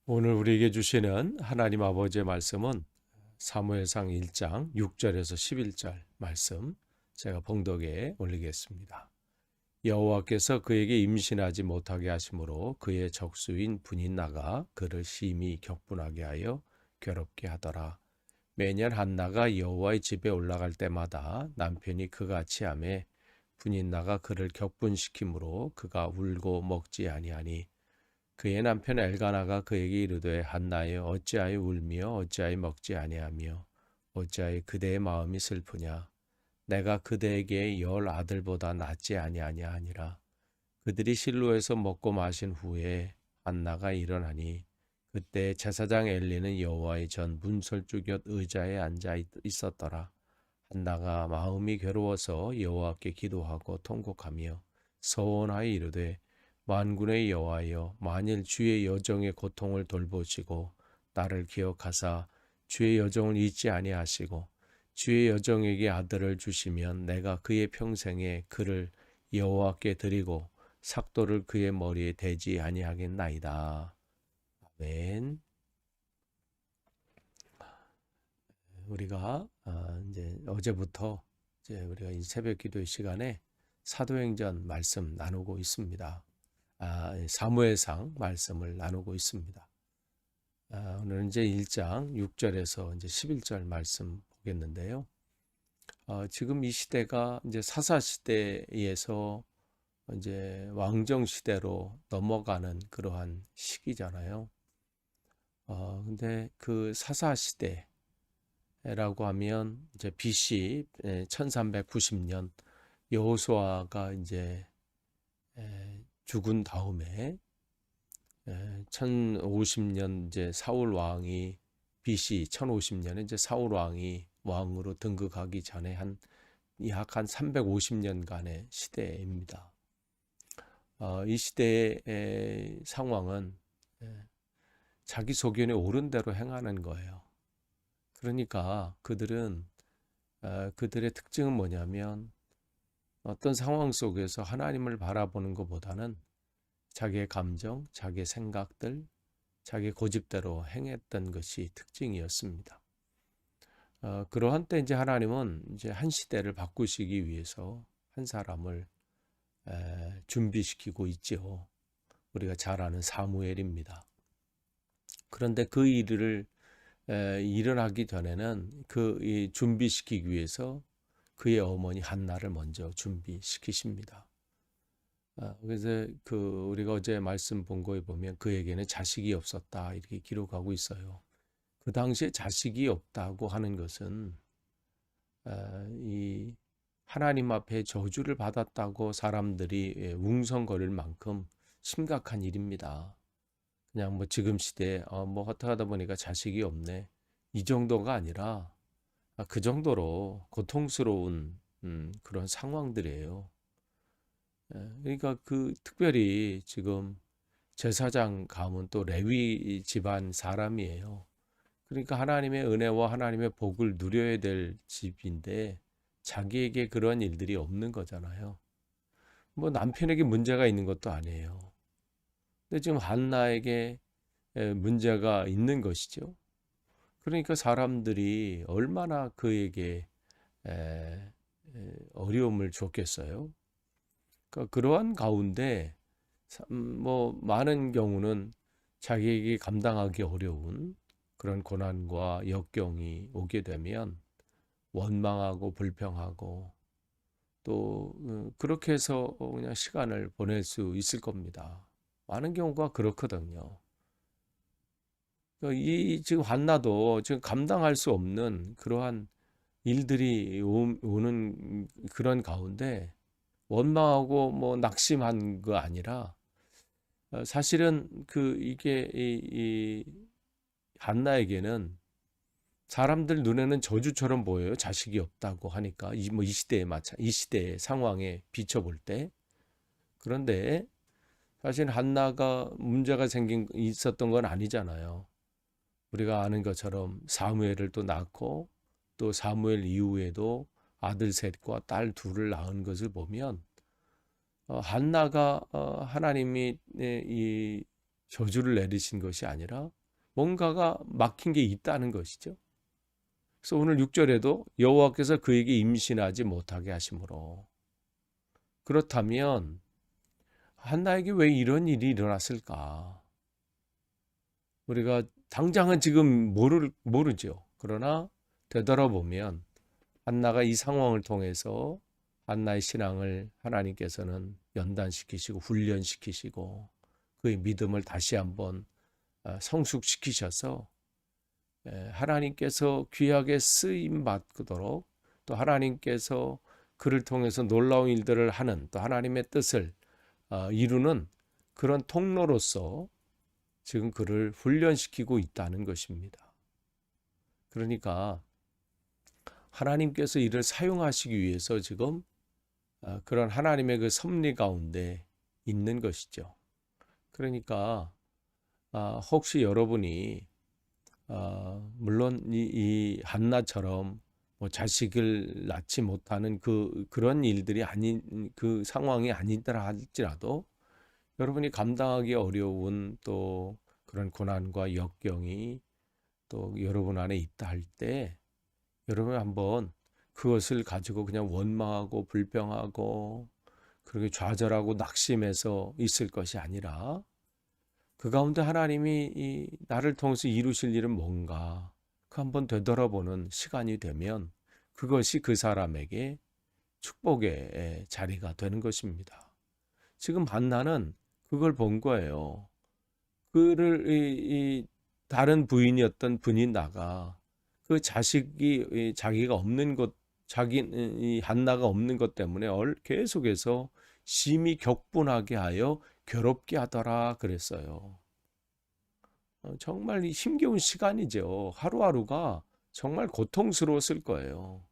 오늘 우리에게 주시는 하나님 아버지의 말씀은 사무엘상 1장 6절에서 11절 말씀 제가 봉독에 올리겠습니다. 여호와께서 그에게 임신하지 못하게 하심으로 그의 적수인 분이 나가 그를 심히 격분하게 하여 괴롭게 하더라. 매년 한나가 여호와의 집에 올라갈 때마다 남편이 그같이 하매 분인나가 그를 격분시키므로 그가 울고 먹지 아니하니 그의 남편 엘가나가 그에게 이르되 한나여 어찌하여 울며 어찌하여 먹지 아니하며 어찌하여 그대의 마음이 슬프냐 내가 그대에게 열 아들보다 낫지 아니하냐 하니라. 그들이 실로에서 먹고 마신 후에 한나가 일어나니 그때 제사장 엘리는 여호와의 전 문설주 곁 의자에 앉아 있었더라. 한나가 마음이 괴로워서 여호와께 기도하고 통곡하며 서원하여 이르되 만군의 여호와여 만일 주의 여종의 고통을 돌보시고 나를 기억하사 주의 여종을 잊지 아니하시고 주의 여종에게 아들을 주시면 내가 그의 평생에 그를 여호와께 드리고 삭도를 그의 머리에 대지 아니하겠나이다. 아멘. 우리가 이제 어제부터 이제 우리가 이 새벽 기도의 시간에 사도행전 말씀 나누고 있습니다. 사무엘상 말씀을 나누고 있습니다. 오늘은 이제 1장 6절에서 이제 11절 말씀 보겠는데요. 지금 이 시대가 이제 사사 시대에서 이제 왕정 시대로 넘어가는 그러한 시기잖아요. 근데 그 사사 시대라고 하면 이제 BC 1390년 여호수아가 이제 죽은 다음에 1050년 이제 사울 왕이 BC 1050년에 이제 사울 왕이 왕으로 등극하기 전에 약 한 350년간의 시대입니다. 이 시대의 상황은 자기 소견에 옳은 대로 행하는 거예요. 그러니까 그들의 특징은 뭐냐면 어떤 상황 속에서 하나님을 바라보는 것보다는 자기의 감정, 자기의 생각들, 자기의 고집대로 행했던 것이 특징이었습니다. 그러한 때 이제 하나님은 이제 한 시대를 바꾸시기 위해서 한 사람을 준비시키고 있죠. 우리가 잘 아는 사무엘입니다. 그런데 그 일을 일어나기 전에는 준비시키기 위해서 그의 어머니 한나를 먼저 준비시키십니다. 그래서 우리가 어제 말씀 본 거에 보면 그에게는 자식이 없었다 이렇게 기록하고 있어요. 그 당시에 자식이 없다고 하는 것은 이 하나님 앞에 저주를 받았다고 사람들이 웅성거릴 만큼 심각한 일입니다. 그냥 뭐 지금 시대에 뭐 어떡하다 보니까 자식이 없네 이 정도가 아니라 그 정도로 고통스러운 그런 상황들이에요. 그러니까 특별히 지금 제사장 가문 또 레위 집안 사람이에요. 그러니까 하나님의 은혜와 하나님의 복을 누려야 될 집인데 자기에게 그런 일들이 없는 거잖아요. 뭐 남편에게 문제가 있는 것도 아니에요. 근데 지금 한나에게 문제가 있는 것이죠. 그러니까 사람들이 얼마나 그에게 어려움을 줬겠어요. 그러니까 그러한 가운데 뭐 많은 경우는 자기에게 감당하기 어려운 그런 고난과 역경이 오게 되면 원망하고 불평하고 또 그렇게 해서 그냥 시간을 보낼 수 있을 겁니다. 많은 경우가 그렇거든요. 그러니까 이 지금 한나도 지금 감당할 수 없는 그러한 일들이 오는 그런 가운데 원망하고 뭐 낙심한 거 아니라 사실은 이게 이 한나에게는 사람들 눈에는 저주처럼 보여요. 자식이 없다고 하니까 이 시대의 상황에 비춰볼 때. 그런데 사실 한나가 문제가 있었던 건 아니잖아요. 우리가 아는 것처럼 사무엘을 또 낳고 또 사무엘 이후에도 아들 셋과 딸 둘을 낳은 것을 보면 한나가 하나님이 저주를 내리신 것이 아니라 뭔가가 막힌 게 있다는 것이죠. 그래서 오늘 6절에도 여호와께서 그에게 임신하지 못하게 하심으로. 그렇다면 한나에게 왜 이런 일이 일어났을까? 우리가 당장은 지금 모르죠. 그러나 되돌아보면 한나가 이 상황을 통해서 한나의 신앙을 하나님께서는 연단시키시고 훈련시키시고 그의 믿음을 다시 한번 성숙시키셔서 하나님께서 귀하게 쓰임 받도록 또 하나님께서 그를 통해서 놀라운 일들을 하는 또 하나님의 뜻을 이루는 그런 통로로서 지금 그를 훈련시키고 있다는 것입니다. 그러니까 하나님께서 이를 사용하시기 위해서 지금 그런 하나님의 그 섭리 가운데 있는 것이죠. 그러니까 혹시 여러분이 물론 이 한나처럼 뭐 자식을 낳지 못하는 그런 일들이 아닌 그 상황이 아니더라 할지라도 여러분이 감당하기 어려운 또 그런 고난과 역경이 또 여러분 안에 있다 할 때 여러분 한번 그것을 가지고 그냥 원망하고 불평하고 그렇게 좌절하고 낙심해서 있을 것이 아니라 그 가운데 하나님이 나를 통해서 이루실 일은 뭔가 그 한번 되돌아보는 시간이 되면 그것이 그 사람에게 축복의 자리가 되는 것입니다. 지금 한나는 그걸 본 거예요. 그를 이 다른 부인이었던 분이나가 그 자식이 자기가 없는 것, 이 한나가 없는 것 때문에 계속해서 심히 격분하게 하여 괴롭게 하더라 그랬어요. 정말 힘겨운 시간이죠. 하루하루가 정말 고통스러웠을 거예요.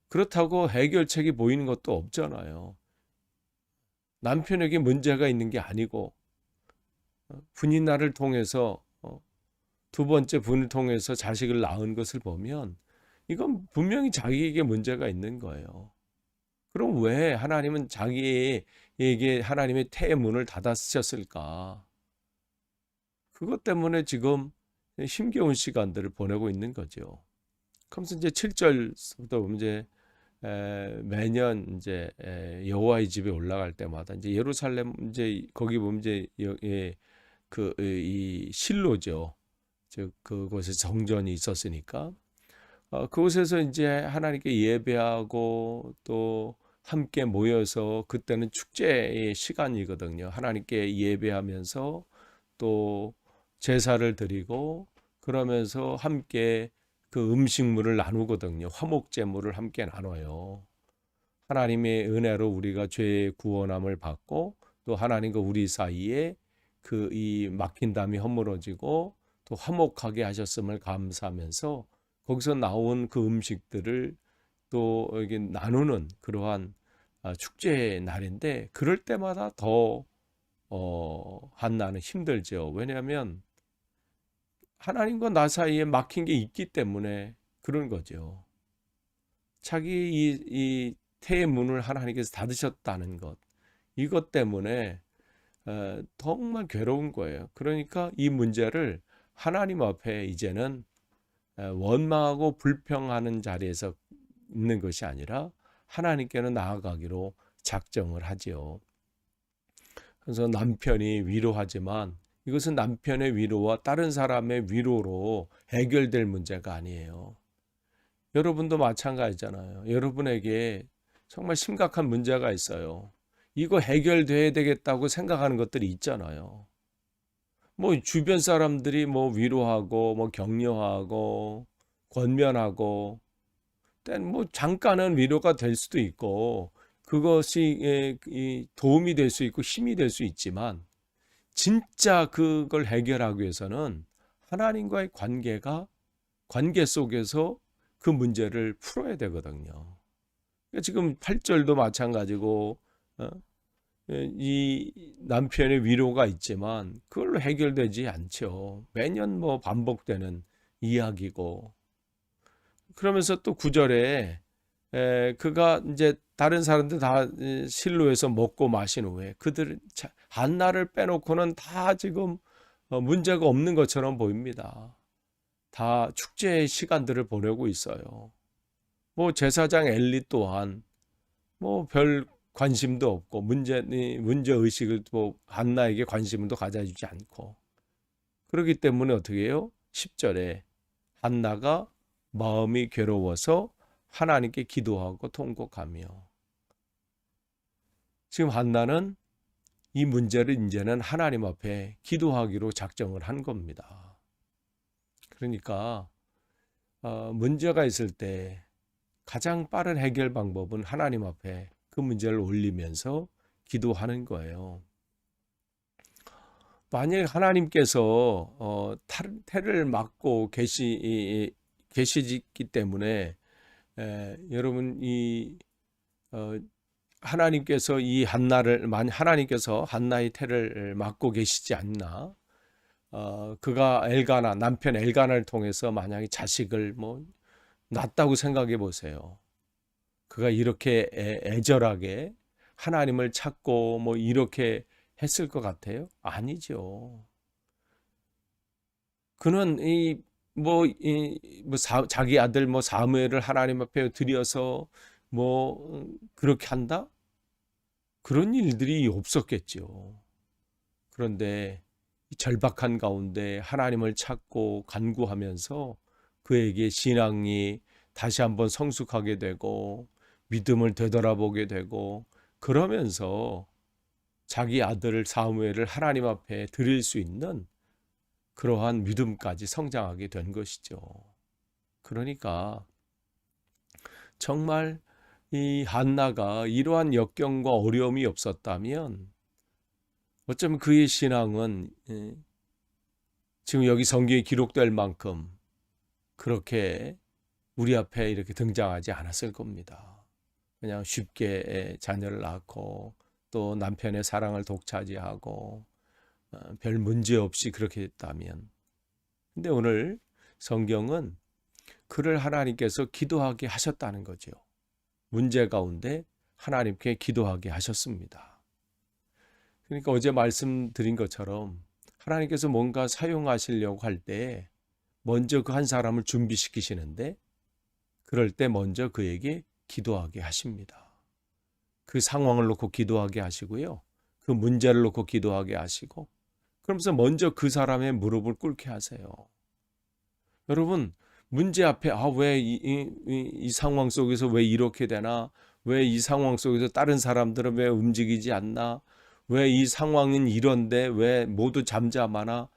그렇다고 해결책이 보이는 것도 없잖아요. 남편에게 문제가 있는 게 아니고 분이나를 통해서 두 번째 분을 통해서 자식을 낳은 것을 보면 이건 분명히 자기에게 문제가 있는 거예요. 그럼 왜 하나님은 자기에게 하나님의 태의 문을 닫아쓰셨을까? 그것 때문에 지금 힘겨운 시간들을 보내고 있는 거죠. 그러면서 이제 7절부터 보면 이제 매년 이제 여호와의 집에 올라갈 때마다 이제 예루살렘 이제 거기 보면 이제 이 실로죠. 즉 그곳에 정전이 있었으니까 그곳에서 이제 하나님께 예배하고 또 함께 모여서 그때는 축제의 시간이거든요. 하나님께 예배하면서 또 제사를 드리고 그러면서 함께 그 음식물을 나누거든요. 화목제물을 함께 나눠요. 하나님의 은혜로 우리가 죄의 구원함을 받고 또 하나님과 우리 사이에 그 이 막힌 담이 허물어지고 또 화목하게 하셨음을 감사하면서 거기서 나온 그 음식들을 또 이게 나누는 그러한 축제의 날인데 그럴 때마다 더 한나는 힘들죠. 왜냐하면 하나님과 나 사이에 막힌 게 있기 때문에 그런 거죠. 자기 이 태의 문을 하나님께서 닫으셨다는 것, 이것 때문에 정말 괴로운 거예요. 그러니까 이 문제를 하나님 앞에 이제는 원망하고 불평하는 자리에서 있는 것이 아니라 하나님께는 나아가기로 작정을 하지요. 그래서 남편이 위로하지만 이것은 남편의 위로와 다른 사람의 위로로 해결될 문제가 아니에요. 여러분도 마찬가지잖아요. 여러분에게 정말 심각한 문제가 있어요. 이거 해결돼야 되겠다고 생각하는 것들이 있잖아요. 뭐 주변 사람들이 뭐 위로하고 뭐 격려하고 권면하고 땐 뭐 잠깐은 위로가 될 수도 있고 그것이 도움이 될 수 있고 힘이 될 수 있지만 진짜 그걸 해결하기 위해서는 하나님과의 관계 속에서 그 문제를 풀어야 되거든요. 지금 8절도 마찬가지고 이 남편의 위로가 있지만 그걸로 해결되지 않죠. 매년 뭐 반복되는 이야기고 그러면서 또 9절에 그가 이제 다른 사람들 다 실로에서 먹고 마신 후에 그들 한나를 빼놓고는 다 지금 문제가 없는 것처럼 보입니다. 다 축제의 시간들을 보내고 있어요. 뭐 제사장 엘리 또한 뭐 별 관심도 없고 문제 의식을 또 한나에게 관심도 가져주지 않고, 그렇기 때문에 어떻게 해요? 10절에 한나가 마음이 괴로워서 하나님께 기도하고 통곡하며, 지금 한나는 이 문제를 이제는 하나님 앞에 기도하기로 작정을 한 겁니다. 그러니까 문제가 있을 때 가장 빠른 해결 방법은 하나님 앞에 그 문제를 올리면서 기도하는 거예요. 만약 하나님께서 태를 막고 계시기 때문에 여러분 하나님께서 하나님께서 한나의 태를 막고 계시지 않나? 그가 남편 엘가나를 통해서 만약에 자식을 낳았다고 생각해 보세요. 그가 이렇게 애절하게 하나님을 찾고 이렇게 했을 것 같아요? 아니죠. 그는 자기 아들 사무엘을 하나님 앞에 드려서 그렇게 한다? 그런 일들이 없었겠죠. 그런데 이 절박한 가운데 하나님을 찾고 간구하면서 그에게 신앙이 다시 한번 성숙하게 되고 믿음을 되돌아보게 되고, 그러면서 자기 아들 사무엘을 하나님 앞에 드릴 수 있는 그러한 믿음까지 성장하게 된 것이죠. 그러니까 정말 이 한나가 이러한 역경과 어려움이 없었다면 어쩌면 그의 신앙은 지금 여기 성경에 기록될 만큼 그렇게 우리 앞에 이렇게 등장하지 않았을 겁니다. 그냥 쉽게 자녀를 낳고 또 남편의 사랑을 독차지하고 별 문제 없이 그렇게 됐다면. 근데 오늘 성경은 그를 하나님께서 기도하게 하셨다는 거죠. 문제 가운데 하나님께 기도하게 하셨습니다. 그러니까 어제 말씀드린 것처럼 하나님께서 뭔가 사용하시려고 할 때 먼저 그 한 사람을 준비시키시는데, 그럴 때 먼저 그에게 기도하게 하십니다. 그 상황을 놓고 기도하게 하시고요. 그 문제를 놓고 기도하게 하시고, 그러면서 먼저 그 사람의 무릎을 꿇게 하세요. 여러분, 문제 앞에 왜 이 상황 속에서 왜 이렇게 되나? 왜 이 상황 속에서 다른 사람들은 왜 움직이지 않나? 왜 이 상황은 이런데 왜 모두 잠잠하나?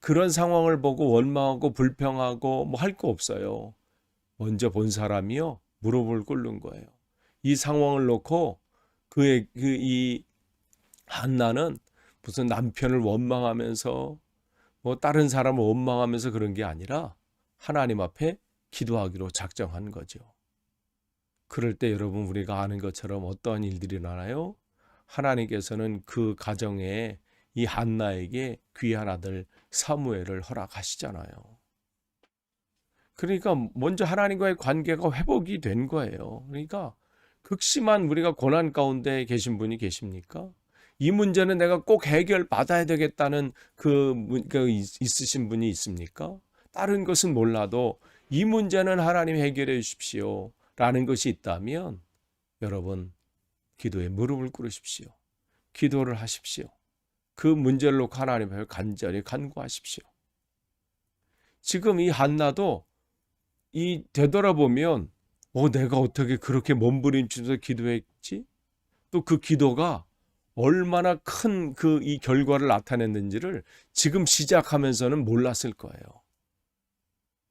그런 상황을 보고 원망하고 불평하고 할 거 없어요. 먼저 본 사람이요, 무릎을 꿇는 거예요. 이 상황을 놓고 이 한나는 무슨 남편을 원망하면서 다른 사람을 원망하면서 그런 게 아니라 하나님 앞에 기도하기로 작정한 거죠. 그럴 때 여러분, 우리가 아는 것처럼 어떠한 일들이 일어나요? 하나님께서는 그 가정에 이 한나에게 귀한 아들 사무엘을 허락하시잖아요. 그러니까 먼저 하나님과의 관계가 회복이 된 거예요. 그러니까 극심한 우리가 고난 가운데 계신 분이 계십니까? 이 문제는 내가 꼭 해결받아야 되겠다는 있으신 분이 있습니까? 다른 것은 몰라도 이 문제는 하나님 해결해 주십시오 라는 것이 있다면 여러분, 기도에 무릎을 꿇으십시오. 기도를 하십시오. 그 문제를 놓고 하나님 앞에 간절히 간구하십시오. 지금 이 한나도 되돌아보면 내가 어떻게 그렇게 몸부림치면서 기도했지? 또 그 기도가 얼마나 큰 이 결과를 나타냈는지를 지금 시작하면서는 몰랐을 거예요.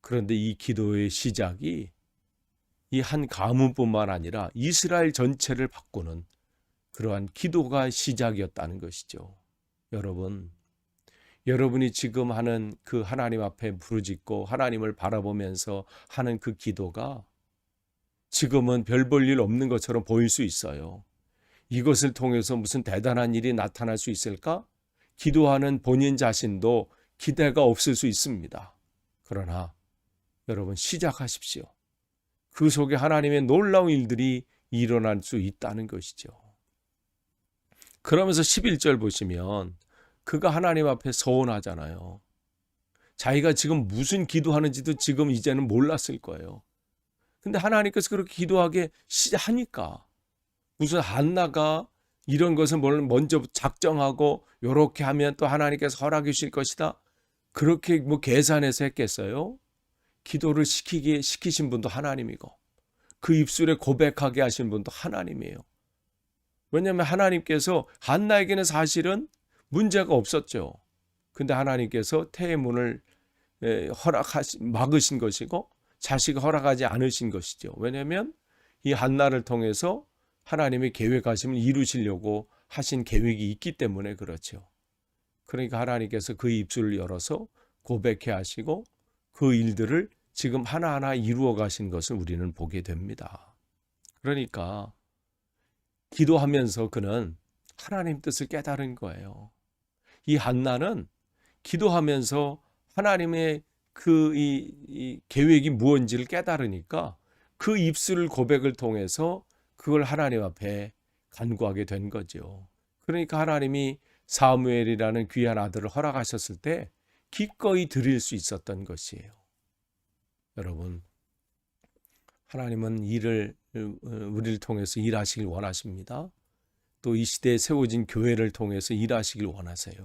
그런데 이 기도의 시작이 이 한 가문뿐만 아니라 이스라엘 전체를 바꾸는 그러한 기도가 시작이었다는 것이죠. 여러분이 지금 하는 그 하나님 앞에 부르짖고 하나님을 바라보면서 하는 그 기도가 지금은 별 볼 일 없는 것처럼 보일 수 있어요. 이것을 통해서 무슨 대단한 일이 나타날 수 있을까? 기도하는 본인 자신도 기대가 없을 수 있습니다. 그러나 여러분, 시작하십시오. 그 속에 하나님의 놀라운 일들이 일어날 수 있다는 것이죠. 그러면서 11절 보시면 그가 하나님 앞에 서원하잖아요. 자기가 지금 무슨 기도하는지도 지금 이제는 몰랐을 거예요. 근데 하나님께서 그렇게 기도하게 하니까 무슨 한나가 이런 것을 먼저 작정하고 요렇게 하면 또 하나님께서 허락해 주실 것이다. 그렇게 뭐 계산해서 했겠어요? 기도를 시키신 분도 하나님이고 그 입술에 고백하게 하신 분도 하나님이에요. 왜냐하면 하나님께서 한나에게는 사실은 문제가 없었죠. 근데 하나님께서 태의 문을 막으신 것이고 자식을 허락하지 않으신 것이죠. 왜냐하면 이 한나를 통해서 하나님의 계획하심을 이루시려고 하신 계획이 있기 때문에 그렇죠. 그러니까 하나님께서 그 입술을 열어서 고백해 하시고 그 일들을 지금 하나하나 이루어 가신 것을 우리는 보게 됩니다. 그러니까 기도하면서 그는 하나님 뜻을 깨달은 거예요. 이 한나는 기도하면서 하나님의 이 계획이 무엇인지를 깨달으니까 그 입술 고백을 통해서 그걸 하나님 앞에 간구하게 된 거죠. 그러니까 하나님이 사무엘이라는 귀한 아들을 허락하셨을 때 기꺼이 드릴 수 있었던 것이에요. 여러분, 하나님은 우리를 통해서 일하시길 원하십니다. 또 이 시대에 세워진 교회를 통해서 일하시길 원하세요.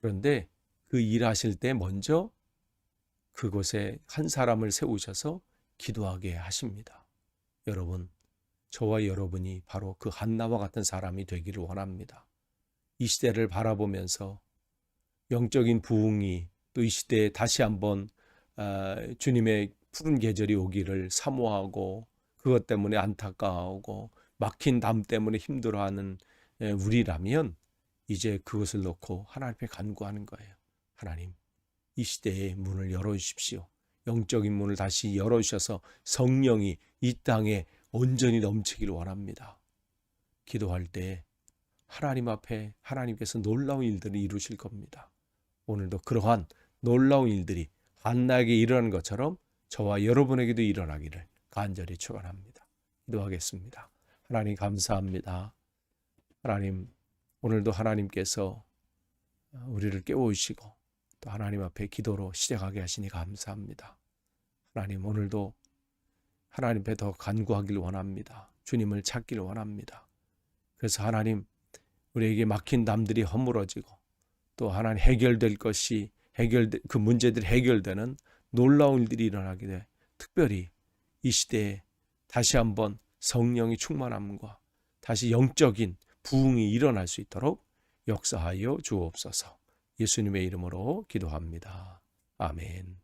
그런데 그 일하실 때 먼저 그곳에 한 사람을 세우셔서 기도하게 하십니다. 여러분, 저와 여러분이 바로 그 한나와 같은 사람이 되기를 원합니다. 이 시대를 바라보면서 영적인 부흥이 또 이 시대에 다시 한번 주님의 푸른 계절이 오기를 사모하고 그것 때문에 안타까워하고 막힌 담 때문에 힘들어하는 우리라면 이제 그것을 놓고 하나님 앞에 간구하는 거예요. 하나님, 이 시대의 문을 열어주십시오. 영적인 문을 다시 열어주셔서 성령이 이 땅에 온전히 넘치기를 원합니다. 기도할 때 하나님 앞에 하나님께서 놀라운 일들을 이루실 겁니다. 오늘도 그러한 놀라운 일들이 한나에게 일어난 것처럼 저와 여러분에게도 일어나기를 간절히 축원합니다. 기도하겠습니다. 하나님 감사합니다. 하나님, 오늘도 하나님께서 우리를 깨워주시고 또 하나님 앞에 기도로 시작하게 하시니 감사합니다. 하나님, 오늘도 하나님 앞에 더 간구하기를 원합니다. 주님을 찾기를 원합니다. 그래서 하나님, 우리에게 막힌 담들이 허물어지고 또 하나님 해결될 것이 그 문제들이 해결되는 놀라운 일들이 일어나게 돼 특별히 이 시대에 다시 한번 성령이 충만함과 다시 영적인 부흥이 일어날 수 있도록 역사하여 주옵소서. 예수님의 이름으로 기도합니다. 아멘.